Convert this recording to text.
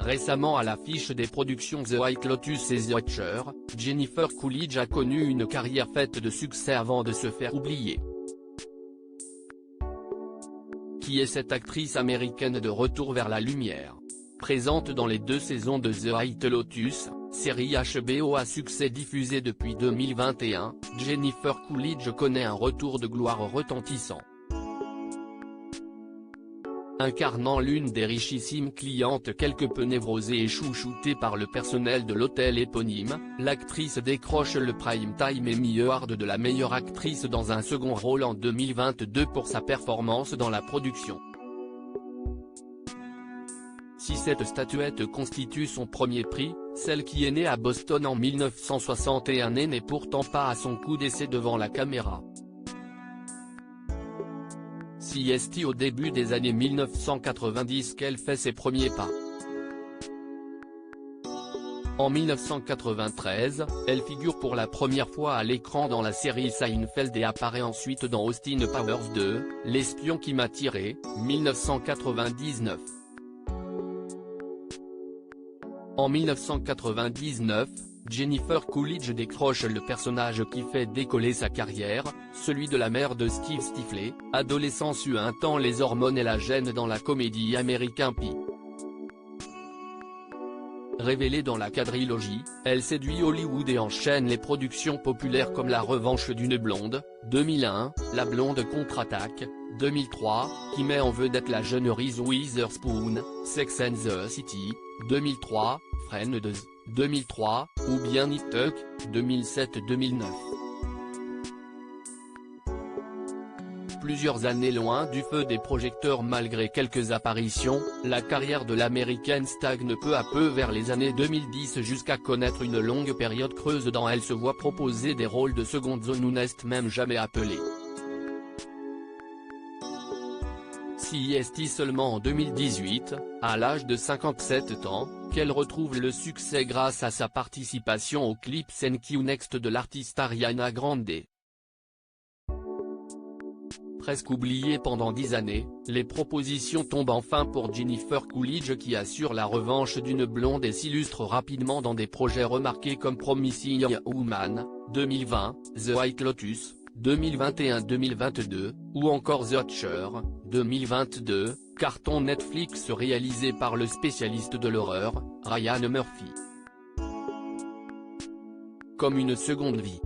Récemment à l'affiche des productions The White Lotus et The Watcher, Jennifer Coolidge a connu une carrière faite de succès avant de se faire oublier. Qui est cette actrice américaine de retour vers la lumière? Présente dans les 2 saisons de The White Lotus, série HBO à succès diffusée depuis 2021, Jennifer Coolidge connaît un retour de gloire retentissant. Incarnant l'une des richissimes clientes quelque peu névrosées et chouchoutées par le personnel de l'hôtel éponyme, l'actrice décroche le Prime Time Emmy Award de la meilleure actrice dans un second rôle en 2022 pour sa performance dans la production. Si cette statuette constitue son premier prix, celle qui est née à Boston en 1961 n'est pourtant pas à son coup d'essai devant la caméra. C'est au début des années 1990 qu'elle fait ses premiers pas. En 1993, elle figure pour la première fois à l'écran dans la série Seinfeld et apparaît ensuite dans Austin Powers 2, L'espion qui m'a tiré, 1999. En 1999, Jennifer Coolidge décroche le personnage qui fait décoller sa carrière, celui de la mère de Steve Stifler, adolescent suintant les hormones et la gêne dans la comédie American Pie. Révélée dans la quadrilogie, elle séduit Hollywood et enchaîne les productions populaires comme La Revanche d'une blonde, 2001, La blonde contre-attaque, 2003, qui met en vedette la jeune Reese Witherspoon, Sex and the City, 2003, Friends, 2003, ou bien Nip Tuck, 2007-2009. Plusieurs années loin du feu des projecteurs malgré quelques apparitions, la carrière de l'américaine stagne peu à peu vers les années 2010 jusqu'à connaître une longue période creuse dans elle se voit proposer des rôles de seconde zone ou n'est même jamais appelée. C'est seulement en 2018, à l'âge de 57 ans, qu'elle retrouve le succès grâce à sa participation au clip Thank You Next de l'artiste Ariana Grande. Presque oubliée pendant 10 années, les propositions tombent enfin pour Jennifer Coolidge qui assure la revanche d'une blonde et s'illustre rapidement dans des projets remarqués comme Promising Young Woman, 2020, The White Lotus, 2021-2022, ou encore The Watcher, 2022, carton Netflix réalisé par le spécialiste de l'horreur, Ryan Murphy. Comme une seconde vie.